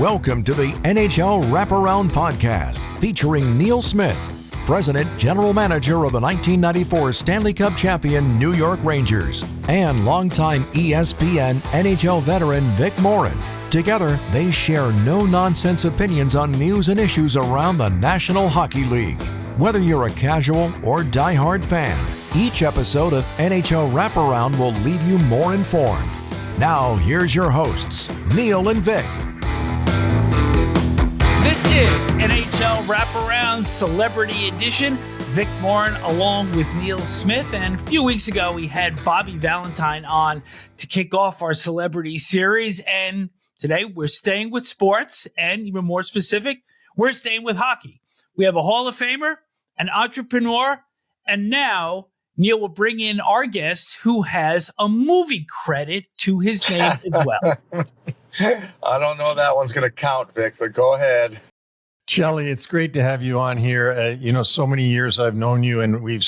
Welcome to the NHL Wraparound podcast featuring Neil Smith, President General Manager of the 1994 Stanley Cup champion New York Rangers, and longtime ESPN NHL veteran Vic Morren. Together, they share no-nonsense opinions on news and issues around the National Hockey League. Whether you're a casual or diehard fan, each episode of NHL Wraparound will leave you more informed. Now, here's your hosts, Neil and Vic. This is NHL Wraparound Celebrity Edition. Vic Morren along with Neil Smith. And a few weeks ago, we had Bobby Valentine on to kick off our celebrity series. And today, we're staying with sports. And even more specific, we're staying with hockey. We have a Hall of Famer, an entrepreneur, and now Neil will bring in our guest who has a movie credit to his name as well. I don't know that one's going to count, Vic, but go ahead. Cheli, it's great to have you on here. So many years I've known you, and we've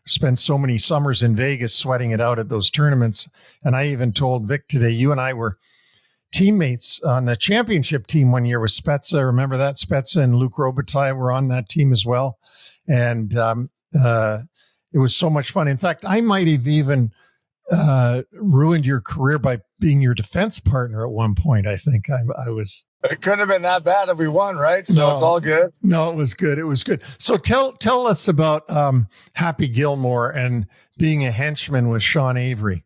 spent so many summers in Vegas sweating it out at those tournaments. And I even told Vic today, you and I were teammates on the championship team one year with Spezza. Remember that? Spezza and Luc Robitaille were on that team as well. And it was so much fun. In fact, I might have even ruined your career by being your defense partner at one point. I think I was. It couldn't have been that bad if we won, right? So no, it's all good. No, it was good. It was good. So tell us about Happy Gilmore and being a henchman with Sean Avery.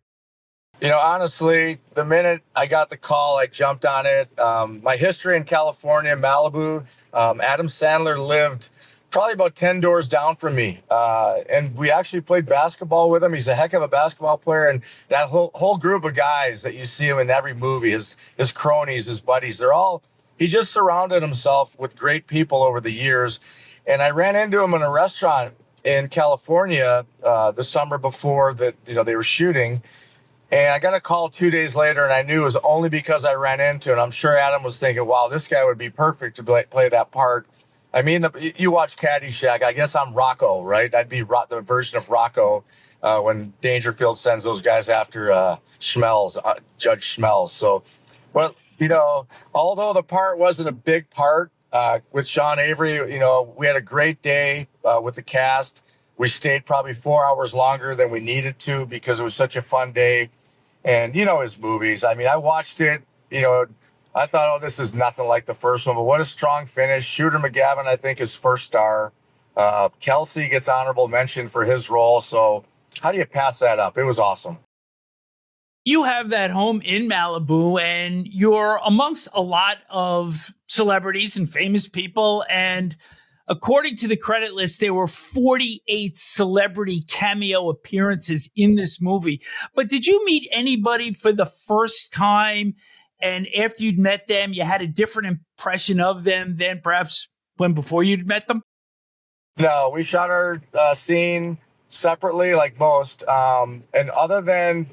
Honestly, the minute I got the call, I jumped on it. My history in California, Malibu, Adam Sandler lived probably about 10 doors down from me. And we actually played basketball with him. He's a heck of a basketball player. And that whole group of guys that you see him in every movie, his cronies, his buddies, he just surrounded himself with great people over the years. And I ran into him in a restaurant in California the summer before that, they were shooting. And I got a call 2 days later, and I knew it was only because I ran into it. I'm sure Adam was thinking, wow, this guy would be perfect to play that part. I mean, you watch Caddyshack. I guess I'm Rocco, right? I'd be the version of Rocco when Dangerfield sends those guys after Judge Schmelz. So, well, although the part wasn't a big part with Sean Avery, we had a great day with the cast. We stayed probably 4 hours longer than we needed to because it was such a fun day. And, his movies. I mean, I watched it, I thought, this is nothing like the first one, but what a strong finish. Shooter McGavin, I think, is first star. Kelsey gets honorable mention for his role. So how do you pass that up? It was awesome. You have that home in Malibu, and you're amongst a lot of celebrities and famous people. And according to the credit list, there were 48 celebrity cameo appearances in this movie. But did you meet anybody for the first time? And after you'd met them, you had a different impression of them than perhaps when before you'd met them? No, we shot our scene separately like most. And other than,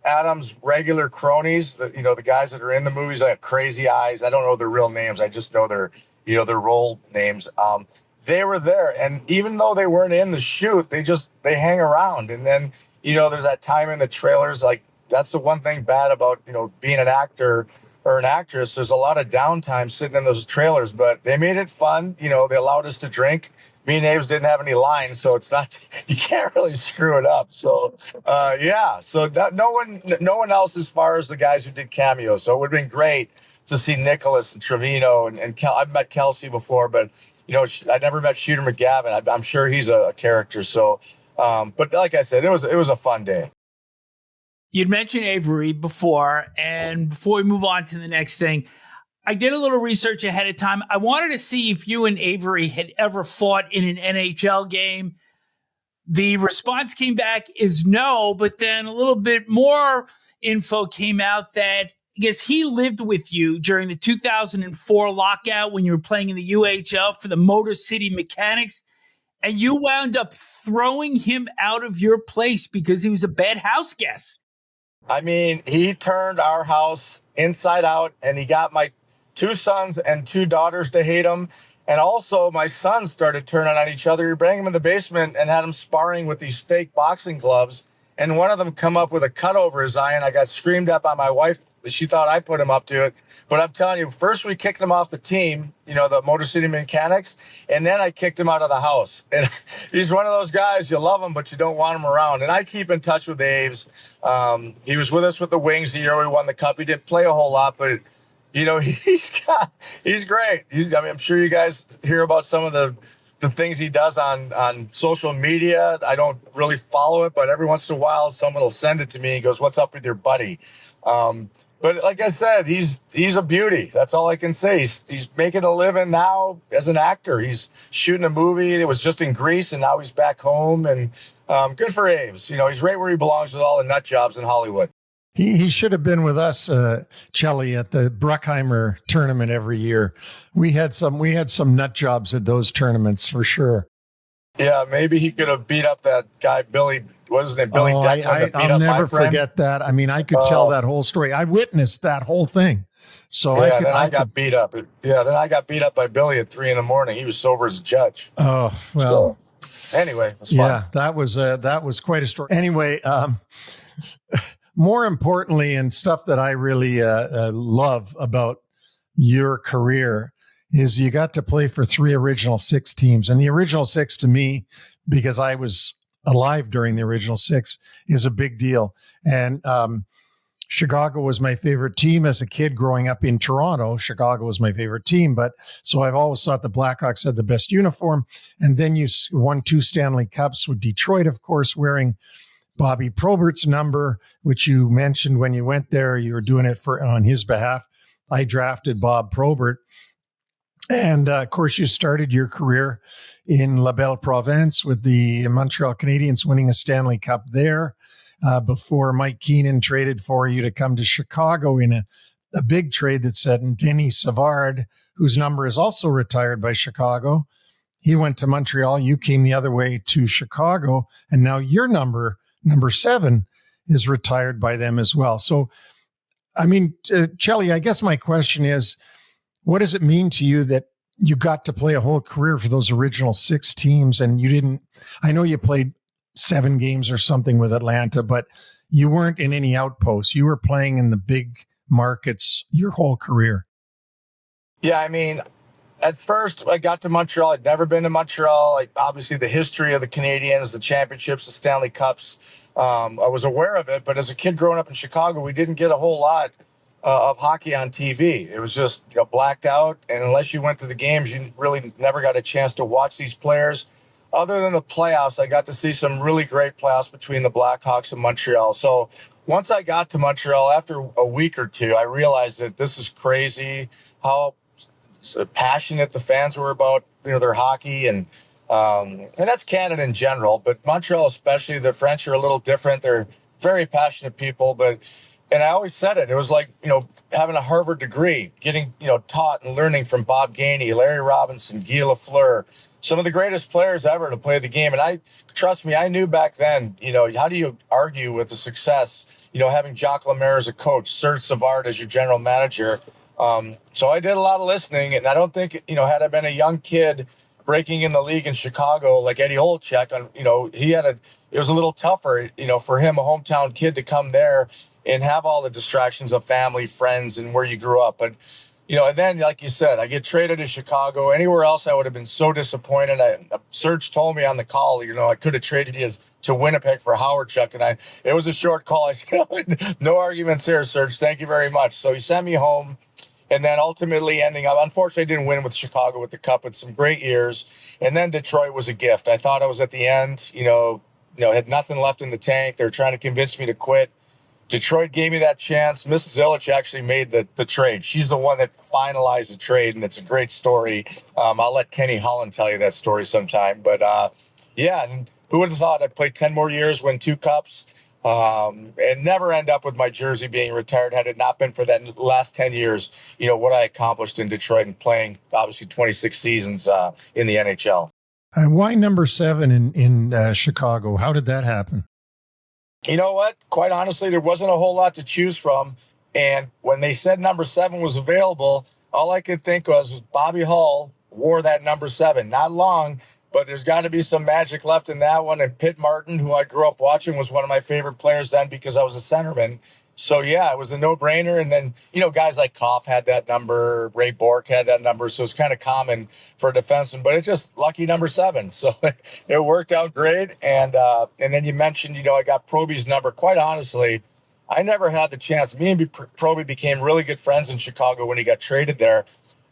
Adam's regular cronies, the guys that are in the movies, like Crazy Eyes, I don't know their real names. I just know their role names. They were there. And even though they weren't in the shoot, they hang around. And then, there's that time in the trailers, like, that's the one thing bad about, being an actor or an actress. There's a lot of downtime sitting in those trailers, but they made it fun. They allowed us to drink. Me and Aves didn't have any lines, so it's not, you can't really screw it up. So, so that no one else as far as the guys who did cameos. So it would have been great to see Nicholas and Trevino and I've met Kelsey before, but, I never met Shooter McGavin. I'm sure he's a character. So, but like I said, it was a fun day. You'd mentioned Avery before, and before we move on to the next thing, I did a little research ahead of time. I wanted to see if you and Avery had ever fought in an NHL game. The response came back is no, but then a little bit more info came out that I guess he lived with you during the 2004 lockout when you were playing in the UHL for the Motor City Mechanics, and you wound up throwing him out of your place because he was a bad house guest. I mean, he turned our house inside out, and he got my 2 sons and 2 daughters to hate him. And also, my sons started turning on each other. We brought him in the basement and had him sparring with these fake boxing gloves. And one of them come up with a cut over his eye, and I got screamed at by my wife She thought I put him up to it. But I'm telling you, first we kicked him off the team, the Motor City Mechanics, and then I kicked him out of the house. And he's one of those guys, you love him, but you don't want him around. And I keep in touch with Aves. He was with us with the Wings the year we won the Cup. He didn't play a whole lot, but he's great. I'm sure you guys hear about some of the things he does on social media. I don't really follow it, but every once in a while, someone will send it to me. He goes, "What's up with your buddy?" But like I said, he's a beauty. That's all I can say. He's making a living now as an actor. He's shooting a movie that was just in Greece, and now he's back home. And good for Aves. He's right where he belongs with all the nut jobs in Hollywood. He should have been with us, Cheli, at the Bruckheimer tournament every year. We had some nut jobs at those tournaments for sure. Yeah, maybe he could have beat up that guy, Billy. What is his name? Billy Declan. I'll never forget that. I mean, I could tell that whole story. I witnessed that whole thing. So I got beat up. Yeah, then I got beat up by Billy at 3 a.m. He was sober as a judge. Oh well. So, anyway, it was fun. Yeah, that was quite a story. Anyway. More importantly, and stuff that I really love about your career is you got to play for 3 original 6 teams. And the original 6 to me, because I was alive during the original 6, is a big deal. And Chicago was my favorite team as a kid growing up in Toronto. Chicago was my favorite team. But so I've always thought the Blackhawks had the best uniform. And then you won 2 Stanley Cups with Detroit, of course, wearing Bobby Probert's number, which you mentioned when you went there. You were doing it on his behalf. I drafted Bob Probert. And, of course, you started your career in La Belle Province with the Montreal Canadiens, winning a Stanley Cup there before Mike Keenan traded for you to come to Chicago in a big trade that said Denis Savard, whose number is also retired by Chicago. He went to Montreal. You came the other way to Chicago. And now your number 7 is retired by them as well. So, I mean, Cheli, I guess my question is, what does it mean to you that you got to play a whole career for those original 6 teams and you didn't, I know you played 7 games or something with Atlanta, but you weren't in any outposts. You were playing in the big markets your whole career. Yeah, I mean, at first, I got to Montreal. I'd never been to Montreal. Obviously, the history of the Canadiens, the championships, the Stanley Cups, I was aware of it. But as a kid growing up in Chicago, we didn't get a whole lot of hockey on TV. It was just blacked out. And unless you went to the games, you really never got a chance to watch these players. Other than the playoffs, I got to see some really great playoffs between the Blackhawks and Montreal. So once I got to Montreal, after a week or two, I realized that this is crazy, how passionate the fans were about their hockey, and that's Canada in general, but Montreal especially. The French are a little different. They're very passionate people, and I always said it was like having a Harvard degree, getting taught and learning from Bob Gainey, Larry Robinson, Guy Lafleur, some of the greatest players ever to play the game. And trust me, I knew back then, how do you argue with the success, having Jacques Lemaire as a coach, Serge Savard as your general manager. So I did a lot of listening, and I don't think, had I been a young kid breaking in the league in Chicago like Eddie Olczyk, it was a little tougher, for him, a hometown kid, to come there and have all the distractions of family, friends, and where you grew up. But, and then, like you said, I get traded to Chicago. Anywhere else, I would have been so disappointed. Serge told me on the call, I could have traded you to Winnipeg for Howard Chuck, and it was a short call. No arguments here, Serge. Thank you very much. So he sent me home. And then ultimately ending up, unfortunately, I didn't win with Chicago with the Cup, with some great years. And then Detroit was a gift. I thought I was at the end, had nothing left in the tank. They were trying to convince me to quit. Detroit gave me that chance. Mrs. Illich actually made the trade. She's the one that finalized the trade, and it's a great story. I'll let Kenny Holland tell you that story sometime. But, and who would have thought I'd play 10 more years, win 2 Cups, and never end up with my jersey being retired had it not been for that last 10 years, what I accomplished in Detroit and playing, obviously, 26 seasons in the NHL. Why number 7 in Chicago? How did that happen? You know what? Quite honestly, there wasn't a whole lot to choose from. And when they said number 7 was available, all I could think was Bobby Hull wore that number 7. Not long, but there's got to be some magic left in that one. And Pitt Martin, who I grew up watching, was one of my favorite players then because I was a centerman. So, yeah, it was a no-brainer. And then, guys like Koff had that number. Ray Bork had that number. So it's kind of common for a defenseman. But it's just lucky number 7. So it worked out great. And then you mentioned, I got Proby's number. Quite honestly, I never had the chance. Me and Proby became really good friends in Chicago when he got traded there.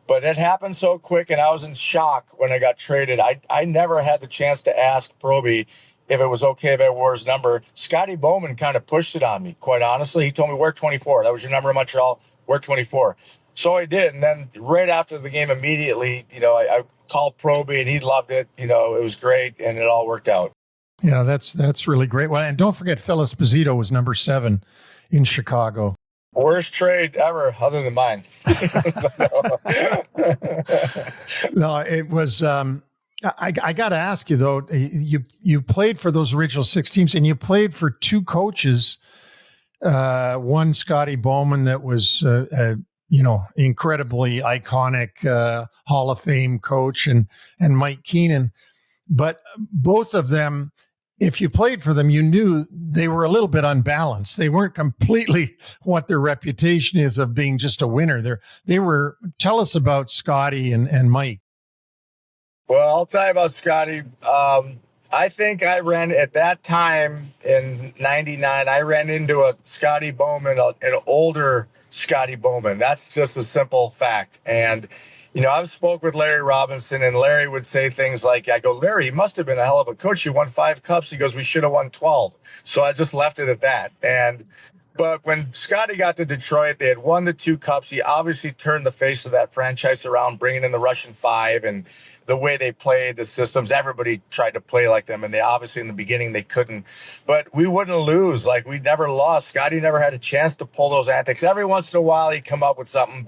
But it happened so quick, and I was in shock when I got traded. I never had the chance to ask Proby if it was okay if I wore his number. Scotty Bowman kind of pushed it on me, quite honestly. He told me, wear 24. That was your number in Montreal, wear 24. So I did, and then right after the game immediately, I called Proby, and he loved it. It was great, and it all worked out. Yeah, that's really great. Well, and don't forget, Phil Esposito was number 7 in Chicago. Worst trade ever, other than mine. No, it was. I got to ask you though. You played for those original 6 teams, and you played for 2 coaches. One, Scotty Bowman, that was incredibly iconic Hall of Fame coach, and Mike Keenan. But both of them, if you played for them, you knew they were a little bit unbalanced. They weren't completely what their reputation is of being just a winner. They were. Tell us about Scotty and Mike. Well, I'll tell you about Scotty. I think I ran at that time in '99. I ran into a Scotty Bowman, an older Scotty Bowman. That's just a simple fact. And I've spoke with Larry Robinson, and Larry would say things like, I go, Larry, you must have been a hell of a coach. You won 5 cups. He goes, we should have won 12. So I just left it at that. But when Scotty got to Detroit, they had won the 2 cups. He obviously turned the face of that franchise around, bringing in the Russian 5 and the way they played, the systems. Everybody tried to play like them, and they obviously in the beginning they couldn't. But we wouldn't lose. Like, we never lost. Scotty never had a chance to pull those antics. Every once in a while he'd come up with something,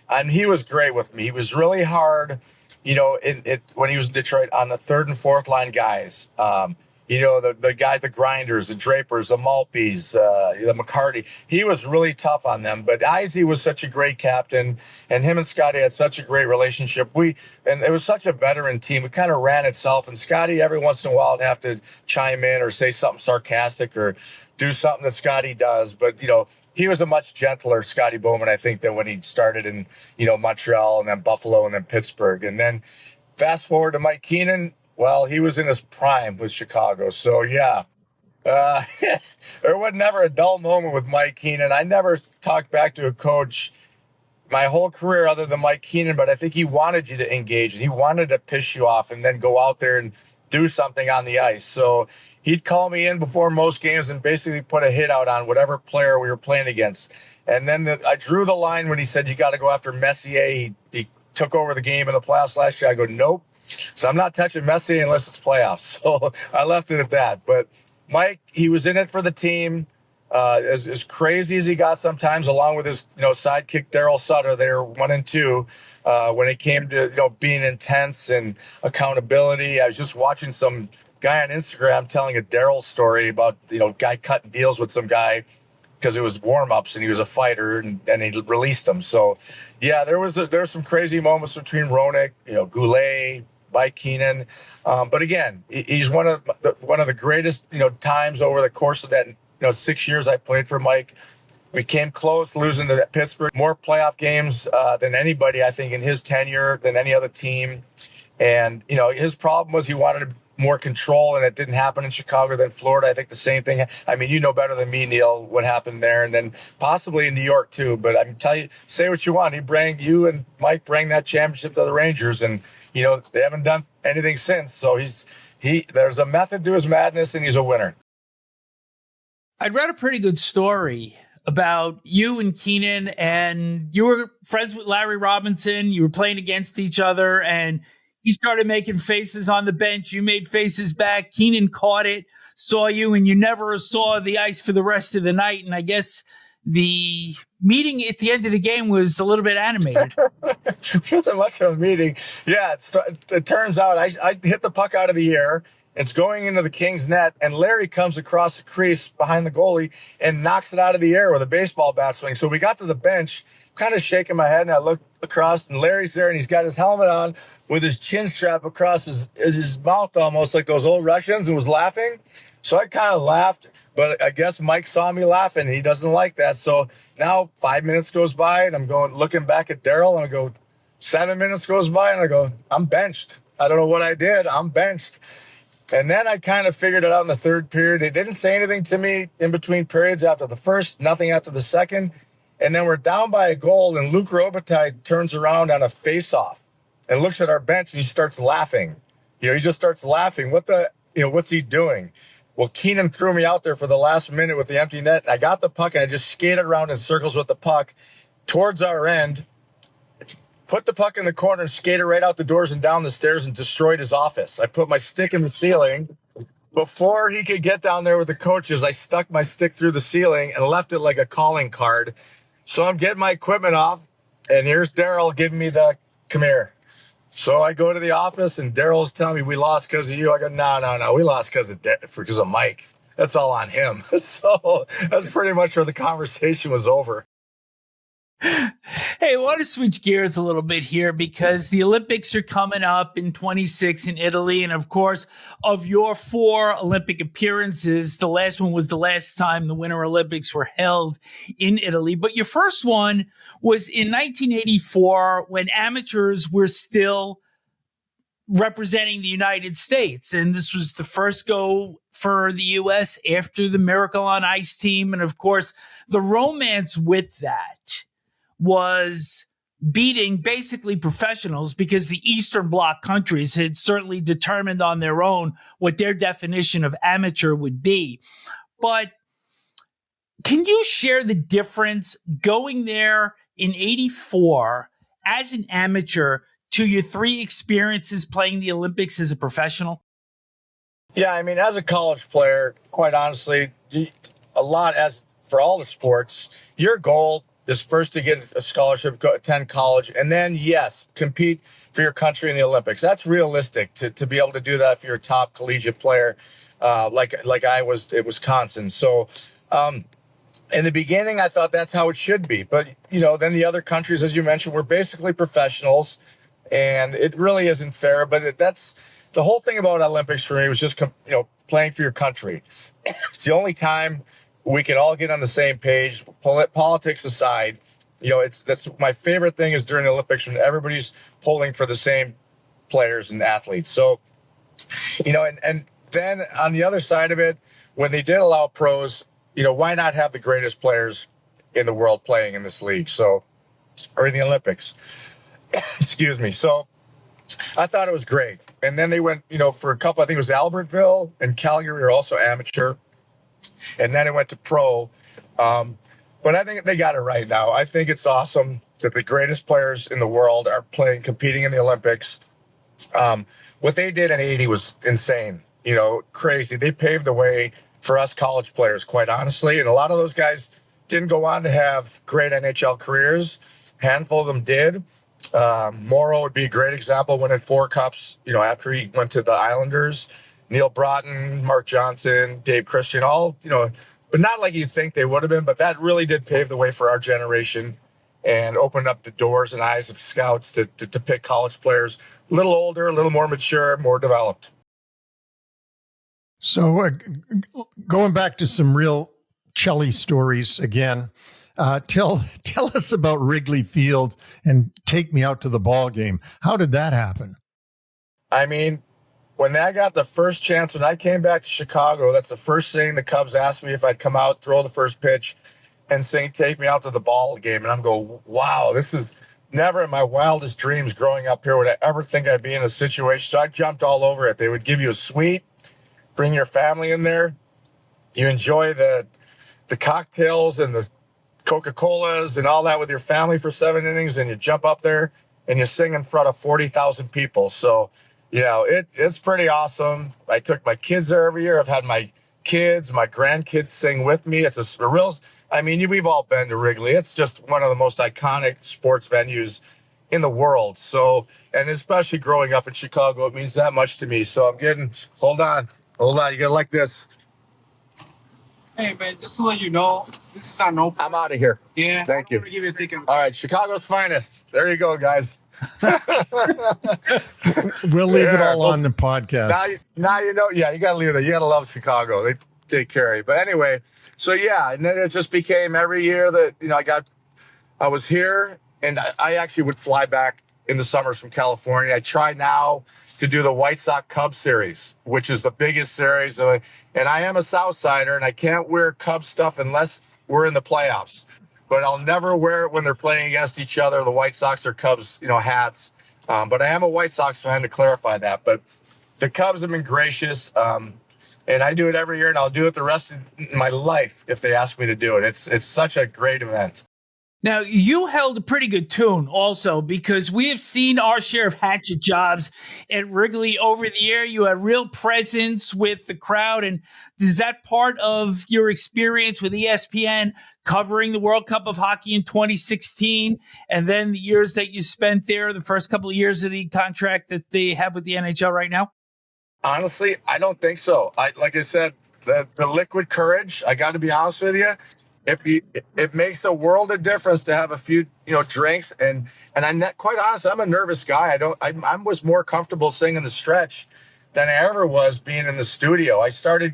and he was great with me. He was really hard, when he was in Detroit on the 3rd and 4th line guys. The guys, the Grinders, the Drapers, the Maltbys, the McCarty. He was really tough on them. But Izzy was such a great captain, and him and Scotty had such a great relationship. And it was such a veteran team. It kind of ran itself. And Scotty, every once in a while, would have to chime in or say something sarcastic or do something that Scotty does. But, he was a much gentler Scotty Bowman, I think, than when he started in, Montreal and then Buffalo and then Pittsburgh. And then fast forward to Mike Keenan. Well, he was in his prime with Chicago. So, yeah, there was never a dull moment with Mike Keenan. I never talked back to a coach my whole career other than Mike Keenan, but I think he wanted you to engage, and he wanted to piss you off and then go out there and do something on the ice. So he'd call me in before most games and basically put a hit out on whatever player we were playing against. And then I drew the line when he said, you got to go after Messier. He took over the game in the playoffs last year. I go, nope. So I'm not touching Messier unless it's playoffs. So I left it at that. But Mike, he was in it for the team. As crazy as he got sometimes, along with his sidekick Daryl Sutter, they were 1 and 2 when it came to being intense and accountability. I was just watching some guy on Instagram telling a Daryl story about guy cutting deals with some guy because it was warm-ups and he was a fighter, and he released him. So yeah, there were some crazy moments between Roenick, Goulet, Mike Keenan. But again, he's one of the greatest times over the course of that 6 years I played for Mike. We came close, losing to Pittsburgh, more playoff games than anybody, I think, in his tenure, than any other team. And, his problem was he wanted more control, and it didn't happen in Chicago. Then Florida, I think the same thing. I mean, you know better than me, Neil, what happened there, and then possibly in New York too. But I can tell you, say what you want. You and Mike bring that championship to the Rangers, and, they haven't done anything since. So there's a method to his madness, and he's a winner. I'd read a pretty good story about you and Keenan, and you were friends with Larry Robinson. You were playing against each other, and he started making faces on the bench. You made faces back. Keenan caught it, saw you, and you never saw the ice for the rest of the night. And I guess the meeting at the end of the game was a little bit animated. It wasn't much of a meeting. Yeah, it turns out I hit the puck out of the air, It's going into the Kings net, and Larry comes across the crease behind the goalie and knocks it out of the air with a baseball bat swing. So we got to the bench, kind of shaking my head, and I look across, and Larry's there, and he's got his helmet on with his chin strap across his mouth, almost like those old Russians, and was laughing. So I kind of laughed, but I guess Mike saw me laughing, and he doesn't like that. So now 5 minutes goes by, and I'm looking back at Daryl, and I go, 7 minutes goes by, and I go, I'm benched. I don't know what I did. I'm benched. And then I kind of figured it out in the third period. They didn't say anything to me in between periods after the first, nothing after the second. And then we're down by a goal, and Luke Robitaille turns around on a face-off and looks at our bench, and he starts laughing. He just starts laughing. What's he doing? Well, Keenan threw me out there for the last minute with the empty net. And I got the puck, and I just skated around in circles with the puck towards our end, put the puck in the corner, and skated right out the doors and down the stairs and destroyed his office. I put my stick in the ceiling. Before he could get down there with the coaches, I stuck my stick through the ceiling and left it like a calling card. So I'm getting my equipment off, and here's Daryl giving me the come here. So I go to the office, and Daryl's telling me we lost because of you. I go, no, we lost because of Mike. That's all on him. So that's pretty much where the conversation was over. Hey, I want to switch gears a little bit here because the Olympics are coming up in 26 in Italy. And of course, of your 4 Olympic appearances, the last one was the last time the Winter Olympics were held in Italy. But your first one was in 1984 when amateurs were still representing the United States. And this was the first go for the U.S. after the Miracle on Ice team. And of course, the romance with that was beating basically professionals because the Eastern Bloc countries had certainly determined on their own what their definition of amateur would be. But can you share the difference going there in 84 as an amateur to your 3 experiences playing the Olympics as a professional? Yeah, I mean, as a college player, quite honestly, a lot as for all the sports, your goal is first to get a scholarship, go attend college, and then, yes, compete for your country in the Olympics. That's realistic to be able to do that if you're a top collegiate player like I was at Wisconsin. So in the beginning, I thought that's how it should be. But, then the other countries, as you mentioned, were basically professionals, and it really isn't fair. But that's the whole thing about Olympics for me was just, playing for your country. It's the only time we can all get on the same page, politics aside. That's my favorite thing is during the Olympics when everybody's pulling for the same players and athletes. So, and then on the other side of it, when they did allow pros, why not have the greatest players in the world playing in this league? So, or in the Olympics, excuse me. So I thought it was great. And then they went, for a couple, I think it was Albertville and Calgary are also amateur. And then it went to pro. But I think they got it right now. I think it's awesome that the greatest players in the world are competing in the Olympics. What they did in 80 was insane, crazy. They paved the way for us college players, quite honestly. And a lot of those guys didn't go on to have great NHL careers. A handful of them did. Morrow would be a great example, winning 4 cups, after he went to the Islanders. Neil Broughton, Mark Johnson, Dave Christian, all, but not like you think they would have been. But that really did pave the way for our generation and opened up the doors and eyes of scouts to pick college players a little older, a little more mature, more developed. So going back to some real Cheli stories again, tell us about Wrigley Field and take me out to the ball game. How did that happen? I mean, when I got the first chance, when I came back to Chicago, that's the first thing the Cubs asked me if I'd come out, throw the first pitch, and sing "Take Me Out to the Ball Game." And I'm going, wow, this is never in my wildest dreams growing up here would I ever think I'd be in a situation. So I jumped all over it. They would give you a suite, bring your family in there. You enjoy the cocktails and the Coca-Colas and all that with your family for 7 innings, and you jump up there and you sing in front of 40,000 people. So, it's pretty awesome. I took my kids there every year. I've had my kids, my grandkids sing with me. It's a real, we've all been to Wrigley. It's just one of the most iconic sports venues in the world. So, and especially growing up in Chicago, it means that much to me. So hold on. You gotta like this. Hey, man, just to let you know, this is not no. I'm out of here. Yeah. Thank you. I'm gonna give you a ticket. All right. Chicago's finest. There you go, guys. We'll leave it all on the podcast. Now you know. Yeah, you got to leave it. You got to love Chicago. They take care of you. But anyway, so yeah, and then it just became every year that, I was here, and I actually would fly back in the summers from California. I try now to do the White Sox Cubs series, which is the biggest series. And I am a Southsider, and I can't wear Cubs stuff unless we're in the playoffs. But I'll never wear it when they're playing against each other, the White Sox or Cubs, hats. But I am a White Sox fan, to clarify that. But the Cubs have been gracious, and I do it every year, and I'll do it the rest of my life if they ask me to do it. It's such a great event. Now, you held a pretty good tune also, because we have seen our share of hatchet jobs at Wrigley over the year. You had real presence with the crowd. And is that part of your experience with ESPN covering the World Cup of Hockey in 2016, and then the years that you spent there, the first couple of years of the contract that they have with the NHL right now? Honestly, I don't think so. Like I said, the liquid courage, I got to be honest with you. It makes a world of difference to have a few, drinks. And I'm not, quite honest, I'm a nervous guy. I was more comfortable singing the stretch than I ever was being in the studio.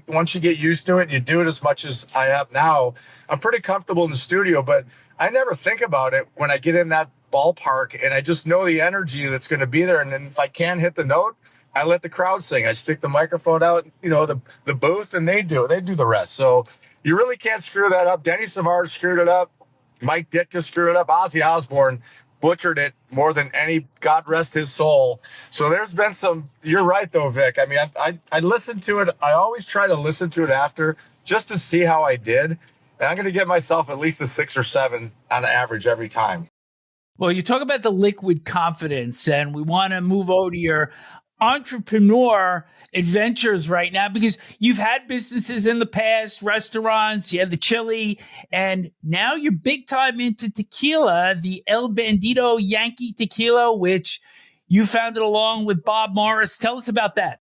Once you get used to it, you do it as much as I have now. I'm pretty comfortable in the studio, but I never think about it when I get in that ballpark, and I just know the energy that's going to be there. And then if I can't hit the note, I let the crowd sing. I stick the microphone out, the booth, and they do the rest. So you really can't screw that up. Denny Savard screwed it up. Mike Ditka screwed it up. Ozzy Osbourne butchered it more than any, God rest his soul. So there's been you're right though, Vic. I mean, I listened to it. I always try to listen to it after just to see how I did. And I'm going to give myself at least a 6 or 7 on average every time. Well, you talk about the liquid confidence, and we want to move over to your entrepreneur adventures right now, because you've had businesses in the past, restaurants, you had the Cheli, and now you're big time into tequila, the El Bandito Yankee Tequila, which you founded along with Bob Morris. Tell us about that.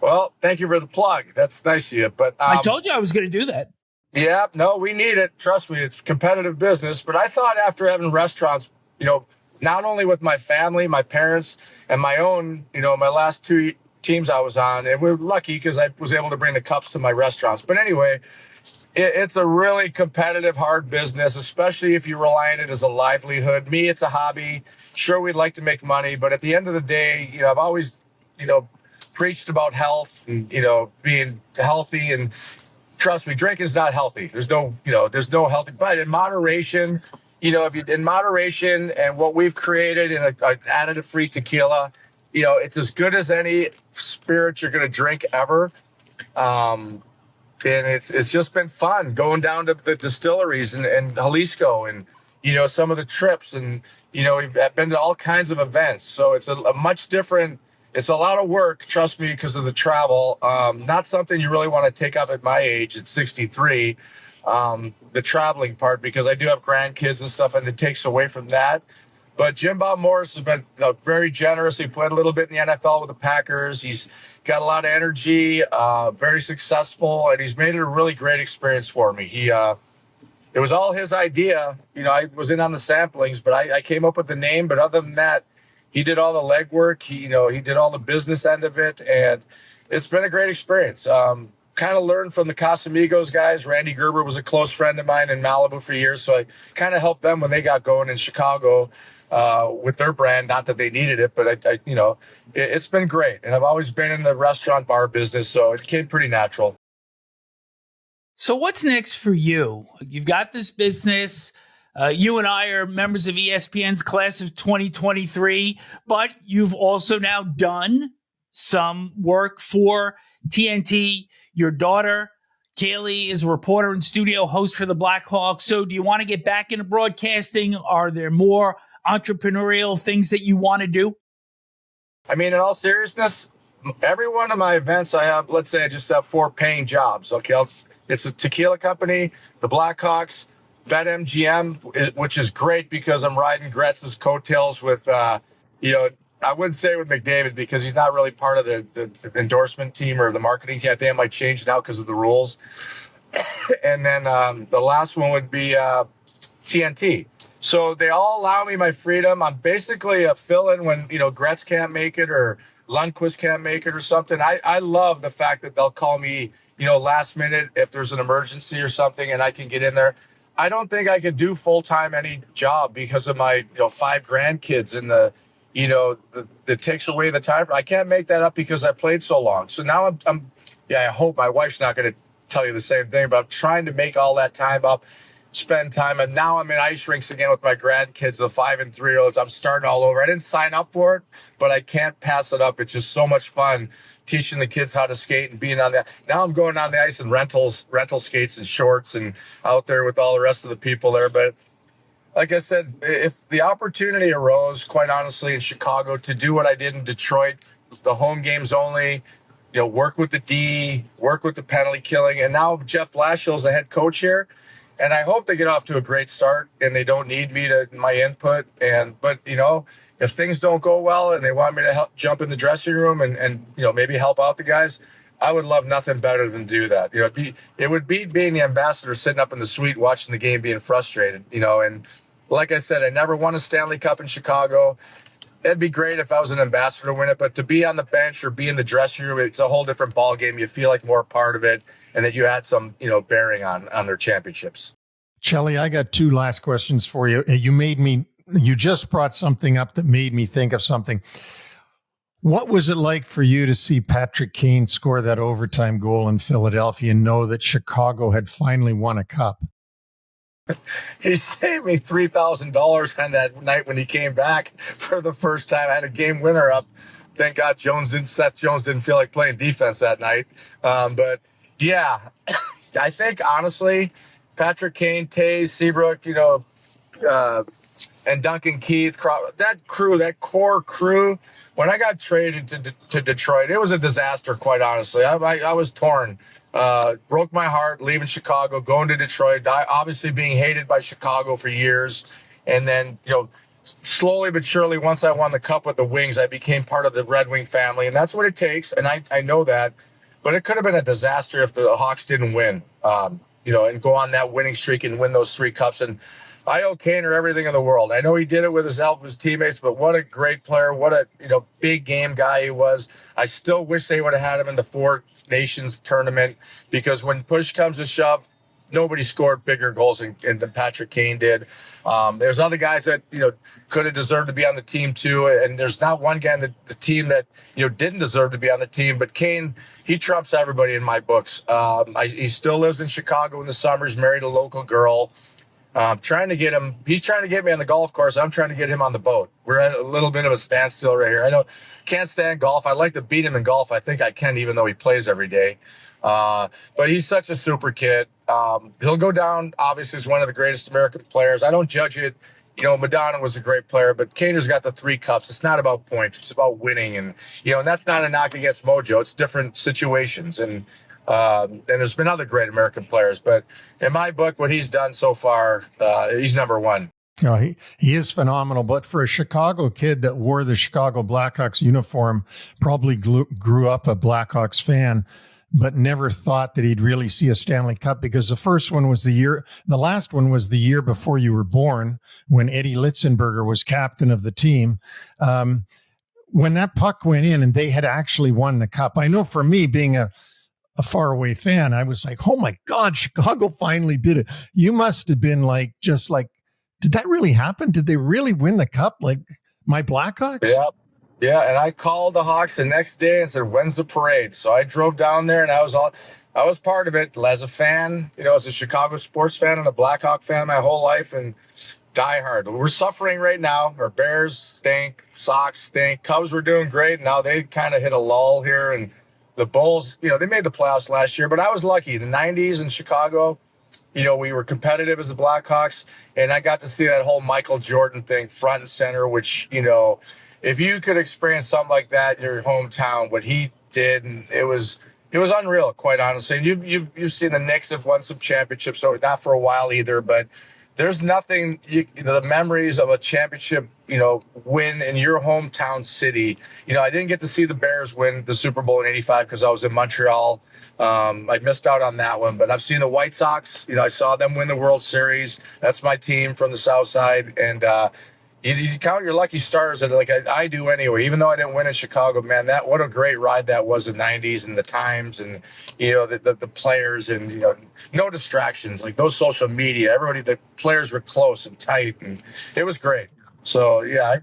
Well, thank you for the plug. That's nice of you. But I told you I was going to do that. Yeah, no, we need it. Trust me, it's competitive business. But I thought after having restaurants, not only with my family, my parents, and my own, my last 2 teams I was on, and we're lucky because I was able to bring the cups to my restaurants. But anyway, it's a really competitive, hard business, especially if you rely on it as a livelihood. Me, it's a hobby. Sure, we'd like to make money, but at the end of the day, I've always, preached about health and, being healthy. And trust me, drink is not healthy. There's no healthy, but in moderation. In moderation, and what we've created in an additive-free tequila, it's as good as any spirit you're going to drink ever. And it's just been fun going down to the distilleries and Jalisco and, some of the trips. And, we've been to all kinds of events. So it's a much different, it's a lot of work, trust me, because of the travel. Not something you really want to take up at my age at 63. The traveling part, because I do have grandkids and stuff, and it takes away from that. But Jim Bob Morris has been very generous. He played a little bit in the NFL with the Packers. He's got a lot of energy, very successful, and he's made it a really great experience for me. It was all his idea. I was in on the samplings, but I came up with the name. But other than that, he did all the legwork. He did all the business end of it, and it's been a great experience. Kind of learned from the Casamigos guys. Randy Gerber was a close friend of mine in Malibu for years, so I kind of helped them when they got going in Chicago with their brand. Not that they needed it, but it's been great. And I've always been in the restaurant bar business, so it came pretty natural. So what's next for you? You've got this business. You and I are members of ESPN's class of 2023, but you've also now done some work for TNT. Your daughter, Cheli, is a reporter and studio host for the Blackhawks. So do you want to get back into broadcasting? Are there more entrepreneurial things that you want to do? I mean, in all seriousness, every one of my events I have, let's say I just have 4 paying jobs. Okay, it's a tequila company, the Blackhawks, BetMGM, which is great because I'm riding Gretz's coattails with, I wouldn't say with McDavid because he's not really part of the endorsement team or the marketing team. I think it might change now because of the rules. And then the last one would be TNT. So they all allow me my freedom. I'm basically a fill-in when, Gretz can't make it or Lundqvist can't make it or something. I love the fact that they'll call me, last minute if there's an emergency or something and I can get in there. I don't think I could do full-time any job because of my, 5 grandkids and it takes away the time. I can't make that up because I played so long. So now I hope my wife's not going to tell you the same thing, but I'm trying to make all that time up, spend time. And now I'm in ice rinks again with my grandkids, the 5 and 3-year-olds. I'm starting all over. I didn't sign up for it, but I can't pass it up. It's just so much fun teaching the kids how to skate and being on that. Now I'm going on the ice in rental skates and shorts and out there with all the rest of the people there. But like I said, if the opportunity arose, quite honestly, in Chicago to do what I did in Detroit, the home games only, work with the D, work with the penalty killing. And now Jeff Blashill's the head coach here. And I hope they get off to a great start and they don't need me to my input. But if things don't go well and they want me to help jump in the dressing room and maybe help out the guys, I would love nothing better than do that. It would be being the ambassador sitting up in the suite watching the game being frustrated, and like I said, I never won a Stanley Cup in Chicago. It'd be great if I was an ambassador to win it, but to be on the bench or be in the dressing room, it's a whole different ball game. You feel like more a part of it and that you had some, bearing on their championships. Cheli, I got 2 last questions for you. You just brought something up that made me think of something. What was it like for you to see Patrick Kane score that overtime goal in Philadelphia and know that Chicago had finally won a cup? He saved me $3,000 on that night when he came back for the first time. I had a game winner up. Thank God Seth Jones didn't feel like playing defense that night. But yeah, I think honestly, Patrick Kane, Taze, Seabrook, and Duncan Keith, that core crew. When I got traded to Detroit, it was a disaster, quite honestly. I was torn. Broke my heart leaving Chicago, going to Detroit, obviously being hated by Chicago for years. And then, slowly but surely, once I won the cup with the Wings, I became part of the Red Wing family. And that's what it takes. And I know that. But it could have been a disaster if the Hawks didn't win, and go on that winning streak and win those 3 cups. And I owe Kaner everything in the world. I know he did it with his help of his teammates, but what a great player. What a big game guy he was. I still wish they would have had him in the 4 Nations tournament because when push comes to shove, nobody scored bigger goals than Patrick Kane did. There's other guys that, could have deserved to be on the team too. And there's not one guy on the team that, didn't deserve to be on the team. But Kane, he trumps everybody in my books. He still lives in Chicago in the summers, married a local girl. Trying to get him. He's trying to get me on the golf course. I'm trying to get him on the boat. We're at a little bit of a standstill right here. I can't stand golf. I'd like to beat him in golf. I think I can, even though he plays every day. But he's such a super kid. He'll go down, obviously, as one of the greatest American players. I don't judge it. Madonna was a great player, but Kaner's got the 3 cups. It's not about points. It's about winning. And that's not a knock against Mojo. It's different situations. And there's been other great American players, but in my book, what he's done so far, he's number 1. No, he is phenomenal. But for a Chicago kid that wore the Chicago Blackhawks uniform, probably grew up a Blackhawks fan, but never thought that he'd really see a Stanley Cup because the last one was the year before you were born when Eddie Litzenberger was captain of the team. When that puck went in and they had actually won the cup, I know for me being a faraway fan, I was like, oh my God, Chicago finally did it. You must have been did that really happen? Did they really win the cup? Like my Blackhawks? Yeah. And I called the Hawks the next day and said, when's the parade? So I drove down there and I was part of it as a fan, as a Chicago sports fan and a Blackhawk fan my whole life and die hard. We're suffering right now. Our Bears stink, Sox stink. Cubs were doing great. Now they kind of hit a lull here and the Bulls, they made the playoffs last year, but I was lucky. The 90s in Chicago, we were competitive as the Blackhawks, and I got to see that whole Michael Jordan thing front and center, which, if you could experience something like that in your hometown, what he did, and it was It was unreal, quite honestly. And you've seen the Knicks have won some championships, so not for a while either. But there's nothing, the memories of a championship, win in your hometown city. I didn't get to see the Bears win the Super Bowl in '85 because I was in Montreal. I missed out on that one, but I've seen the White Sox. I saw them win the World Series. That's my team from the South Side, and you count your lucky stars, like I do anyway. Even though I didn't win in Chicago, man, what a great ride that was, the '90s and the times, and the players, and no distractions, like no social media. The players were close and tight, and it was great. So yeah,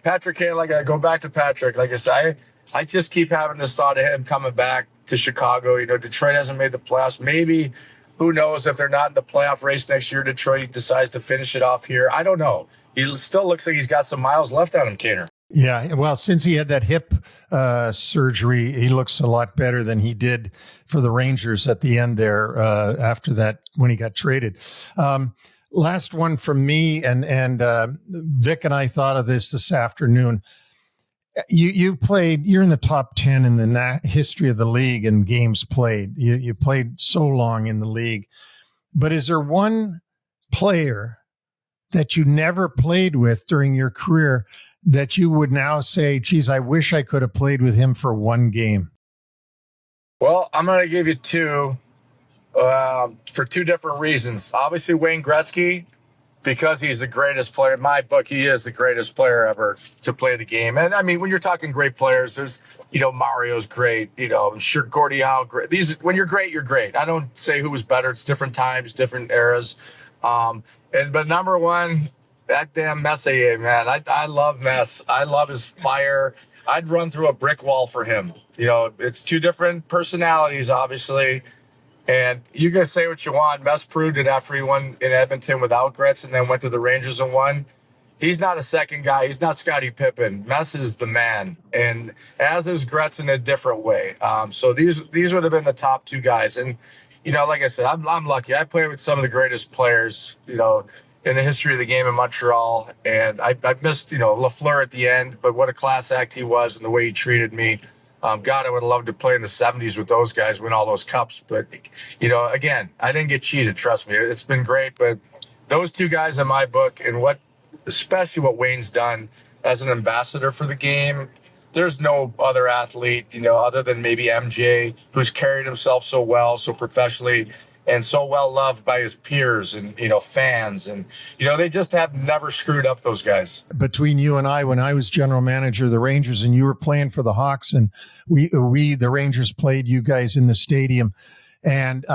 Patrick Kane. Like I go back to Patrick. Like I said, I just keep having this thought of him coming back to Chicago. Detroit hasn't made the playoffs. Maybe, who knows, if they're not in the playoff race next year, Detroit decides to finish it off here. I don't know. He still looks like he's got some miles left on him, Kaner. Yeah, well, since he had that hip surgery, he looks a lot better than he did for the Rangers at the end there after that, when he got traded. Last one from me, and Vic and I thought of this afternoon. You're in the top 10 in the history of the league in games played. You played so long in the league. But is there one player that you never played with during your career that you would now say, geez, I wish I could have played with him for one game? Well, I'm going to give you two for two different reasons. Obviously, Wayne Gretzky, because he's the greatest player. In my book, he is the greatest player ever to play the game. And I mean, when you're talking great players, there's, Mario's great, I'm sure Gordie Howe, great. When you're great, you're great. I don't say who was better. It's different times, different eras. But number one, that damn Messier, man. I love Mess. I love his fire. I'd run through a brick wall for him. It's two different personalities, obviously. And you can say what you want. Mess proved it after he won in Edmonton without Gretz and then went to the Rangers and won. He's not a second guy. He's not Scotty Pippen. Mess is the man, and as is Gretz in a different way. So these would have been the top two guys. And like I said, I'm lucky. I played with some of the greatest players, in the history of the game in Montreal. And I missed, Lafleur at the end, but what a class act he was and the way he treated me. God, I would have loved to play in the 70s with those guys, win all those cups. But, again, I didn't get cheated. Trust me. It's been great. But those two guys in my book, and especially what Wayne's done as an ambassador for the game, there's no other athlete, other than maybe MJ, who's carried himself so well, so professionally, and so well loved by his peers and, fans. And, they just have never screwed up, those guys. Between you and I, when I was general manager of the Rangers and you were playing for the Hawks, and the Rangers played you guys in the stadium. And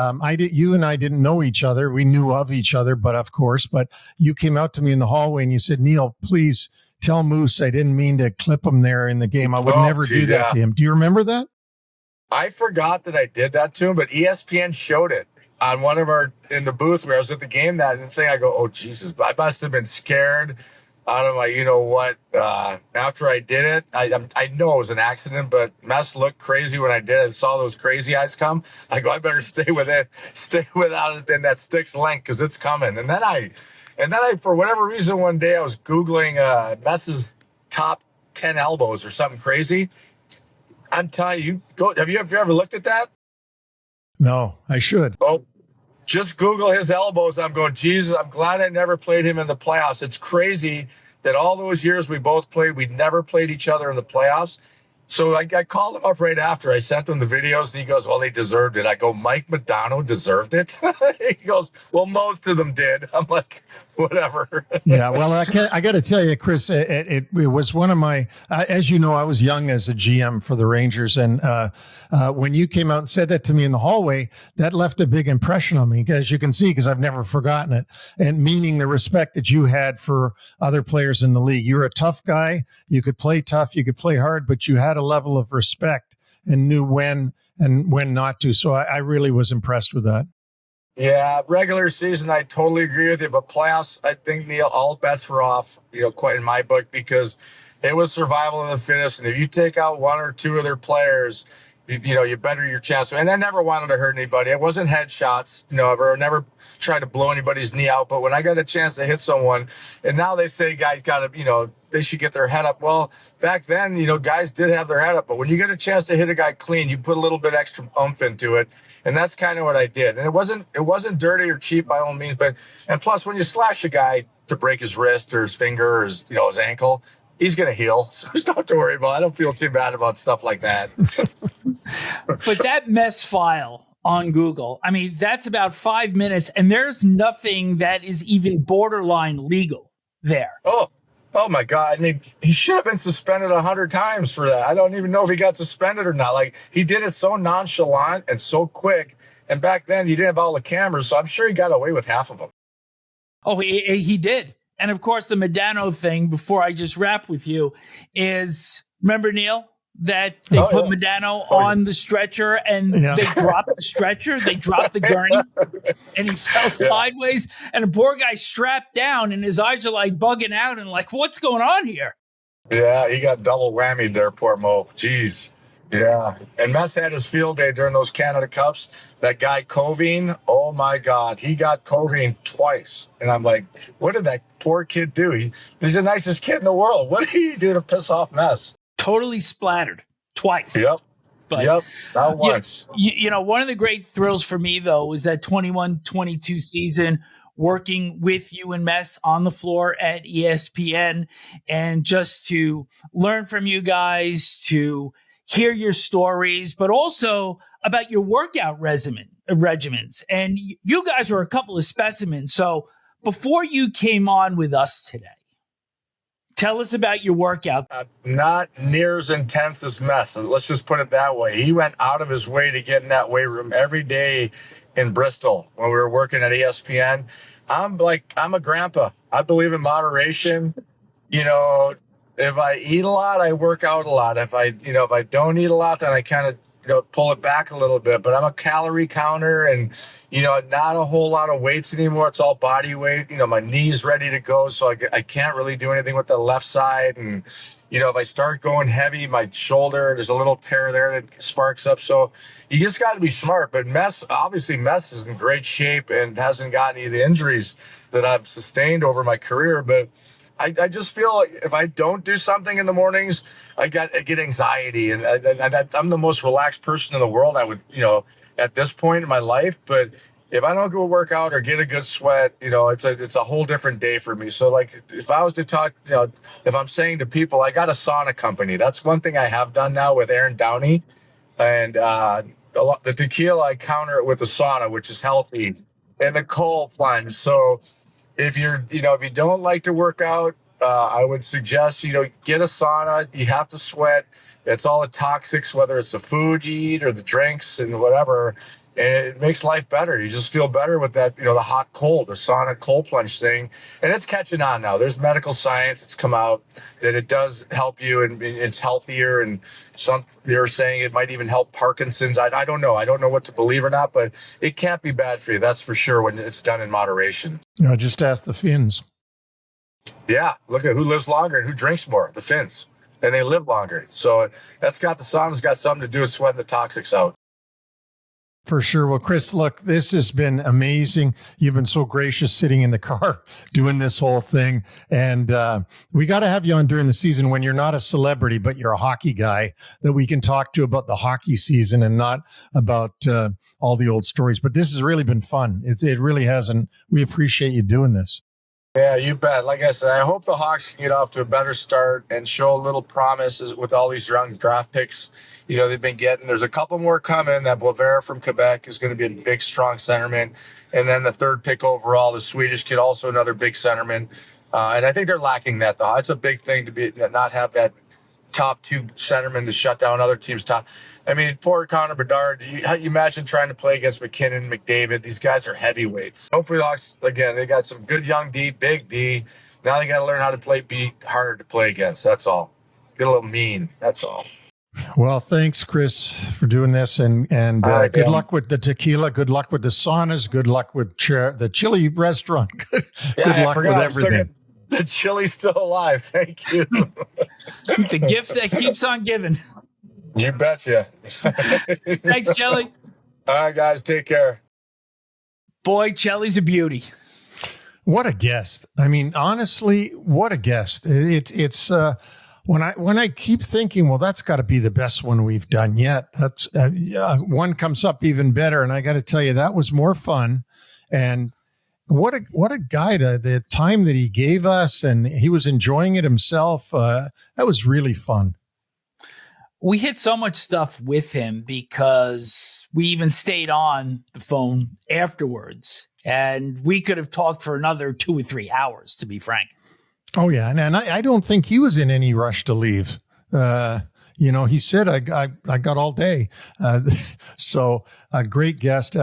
you and I didn't know each other. We knew of each other, but you came out to me in the hallway and you said, Neil, please tell Moose I didn't mean to clip him there in the game. I would never do that to him. Do you remember that? I forgot that I did that to him, but ESPN showed it on in the booth where I was at the game that thing. I go, oh, Jesus, I must have been scared out of my, after I did it. I know it was an accident, but Mess looked crazy when I did it and saw those crazy eyes come. I go, I better stay without it in that stick's length because it's coming. And then I, for whatever reason, one day I was Googling Mess's top 10 elbows or something crazy. I'm telling you, have you ever looked at that? No, I should. Oh, just Google his elbows. I'm going, Jesus, I'm glad I never played him in the playoffs. It's crazy that all those years we both played, we never played each other in the playoffs. So I called him up right after. I sent him the videos, and he goes, well, they deserved it. I go, Mike Modano deserved it? He goes, well, most of them did. I'm like, whatever. Yeah, well, I got to tell you, Chris, it was one of my, as you know, I was young as a GM for the Rangers. And when you came out and said that to me in the hallway, that left a big impression on me, as you can see, because I've never forgotten it. And meaning the respect that you had for other players in the league. You're a tough guy. You could play tough. You could play hard, but you had a level of respect and knew when and when not to. So I really was impressed with that. Yeah, regular season, I totally agree with you. But playoffs, I think, Neil, all bets were off, quite in my book, because it was survival of the fittest. And if you take out one or two of their players, you better your chance. And I never wanted to hurt anybody. It wasn't headshots, I never tried to blow anybody's knee out. But when I got a chance to hit someone, and now they say guys got to, they should get their head up. Well, back then, guys did have their head up. But when you get a chance to hit a guy clean, you put a little bit extra oomph into it. And that's kind of what I did. And it wasn't dirty or cheap by all means. And plus, when you slash a guy to break his wrist or his finger or his ankle, he's going to heal. So don't have to worry about it. I don't feel too bad about stuff like that. But that mess file on Google, I mean, that's about 5 minutes, and there's nothing that is even borderline legal there. Oh my God. I mean, he should have been suspended 100 times for that. I don't even know if he got suspended or not. Like, he did it so nonchalant and so quick. And back then, you didn't have all the cameras, so I'm sure he got away with half of them. Oh, he did. And of course, the Modano thing, before I just wrap with you, is, remember, Neil, that they put Modano on the stretcher and they dropped the stretcher, they dropped the gurney, and he fell sideways. And the poor guy strapped down, and his eyes are like bugging out and like, what's going on here? Yeah, he got double whammied there, poor Mo. Jeez. Yeah. And Mess had his field day during those Canada Cups. That guy, Covine, oh my God, he got Covine twice. And I'm like, what did that poor kid do? He's the nicest kid in the world. What did he do to piss off Mess? Totally splattered twice. Yep. But not once. One of the great thrills for me, though, was that 21-22 season working with you and Mess on the floor at ESPN, and just to learn from you guys, to hear your stories, but also about your workout regimens. And you guys are a couple of specimens. So before you came on with us today, tell us about your workout. Not near as intense as Mess. Let's just put it that way. He went out of his way to get in that weight room every day in Bristol when we were working at ESPN. I'm a grandpa. I believe in moderation. If I eat a lot, I work out a lot. If I don't eat a lot, then I kind of, pull it back a little bit. But I'm a calorie counter and, not a whole lot of weights anymore. It's all body weight. My knee's ready to go. So I can't really do anything with the left side. And, if I start going heavy, my shoulder, there's a little tear there that sparks up. So you just got to be smart. But Mess is in great shape and hasn't got any of the injuries that I've sustained over my career. But I just feel like if I don't do something in the mornings, I get anxiety, and I'm the most relaxed person in the world. I would, at this point in my life, but if I don't go work out or get a good sweat, it's a whole different day for me. So like, if I was to talk, if I'm saying to people, I got a sauna company. That's one thing I have done now with Aaron Downey, and the tequila, I counter it with the sauna, which is healthy, and the cold plunge. So if if you don't like to work out, I would suggest, get a sauna. You have to sweat. It's all the toxics, whether it's the food you eat or the drinks and whatever. And it makes life better. You just feel better with that, the hot cold, the sauna cold plunge thing. And it's catching on now. There's medical science that's come out that it does help you and it's healthier. And they're saying it might even help Parkinson's. I don't know. I don't know what to believe or not, but it can't be bad for you. That's for sure when it's done in moderation. Just ask the Finns. Yeah. Look at who lives longer and who drinks more, the Finns. And they live longer. So the sauna's got something to do with sweating the toxics out. For sure. Well, Chris, look, this has been amazing. You've been so gracious sitting in the car doing this whole thing. And we got to have you on during the season when you're not a celebrity, but you're a hockey guy that we can talk to about the hockey season and not about all the old stories. But this has really been fun. It really has. And we appreciate you doing this. Yeah, you bet. Like I said, I hope the Hawks can get off to a better start and show a little promise with all these young draft picks they've been getting. There's a couple more coming. That Boisvert from Quebec is going to be a big, strong centerman. And then the third pick overall, the Swedish kid, also another big centerman. And I think they're lacking that, though. It's a big thing to not have that top two centerman to shut down other teams' top. I mean, poor Connor Bedard. You imagine trying to play against McKinnon, McDavid. These guys are heavyweights. Hopefully, Hawks, again, they got some good young D, big D. Now they got to learn how to be hard to play against. That's all. Get a little mean. That's all. Well, thanks, Chris, for doing this. And good luck with the tequila. Good luck with the saunas. Good luck with the Cheli restaurant. Good luck with everything. The Cheli's still alive. Thank you. The gift that keeps on giving. You betcha. Thanks, Cheli. All right, guys, take care. Boy, Cheli's a beauty. What a guest. I mean, honestly, what a guest. It's when I keep thinking, well, that's got to be the best one we've done yet. That's one comes up even better. And I got to tell you, that was more fun. And what a guy, the time that he gave us, and he was enjoying it himself. That was really fun. We hit so much stuff with him because we even stayed on the phone afterwards, and we could have talked for another 2 or 3 hours, to be frank. Oh, yeah. And I don't think he was in any rush to leave. He said, I got all day. So a great guest,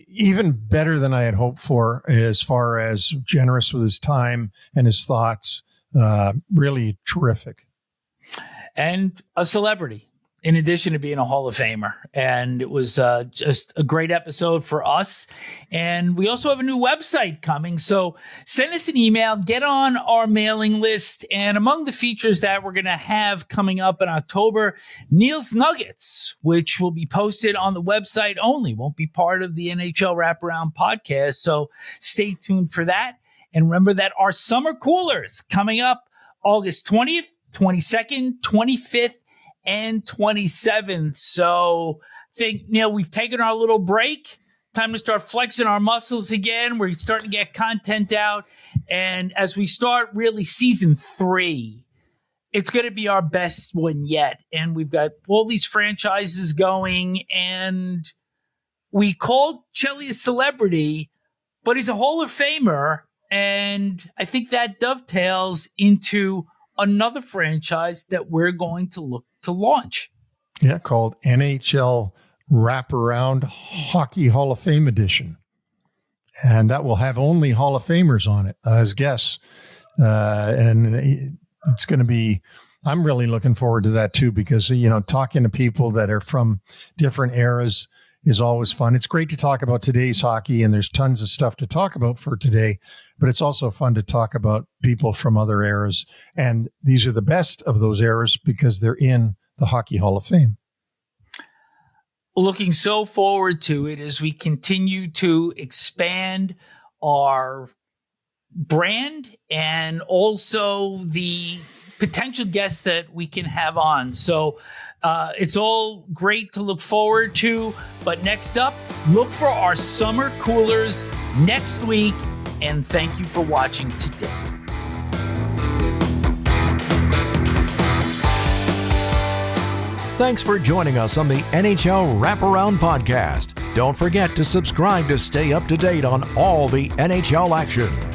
even better than I had hoped for as far as generous with his time and his thoughts. Really terrific. And a celebrity, in addition to being a Hall of Famer. And it was just a great episode for us. And we also have a new website coming. So send us an email, get on our mailing list. And among the features that we're going to have coming up in October, Neil's Nuggets, which will be posted on the website only, won't be part of the NHL Wraparound podcast. So stay tuned for that. And remember that our summer coolers coming up August 20th, 22nd, 25th, and 27th. So I think, we've taken our little break. Time to start flexing our muscles again. We're starting to get content out. And as we start really season 3, it's going to be our best one yet. And we've got all these franchises going. And we called Cheli a celebrity, but he's a Hall of Famer. And I think that dovetails into another franchise that we're going to look to launch. Yeah, called NHL Wraparound Hockey Hall of Fame Edition. And that will have only Hall of Famers on it as guests. And it's going to be, I'm really looking forward to that too, because, talking to people that are from different eras is always fun. It's great to talk about today's hockey, and there's tons of stuff to talk about for today, but it's also fun to talk about people from other eras. And these are the best of those eras because they're in the Hockey Hall of Fame. Looking so forward to it as we continue to expand our brand and also the potential guests that we can have on. So it's all great to look forward to. But next up, look for our summer coolers next week. And thank you for watching today. Thanks for joining us on the NHL Wraparound podcast. Don't forget to subscribe to stay up to date on all the NHL action.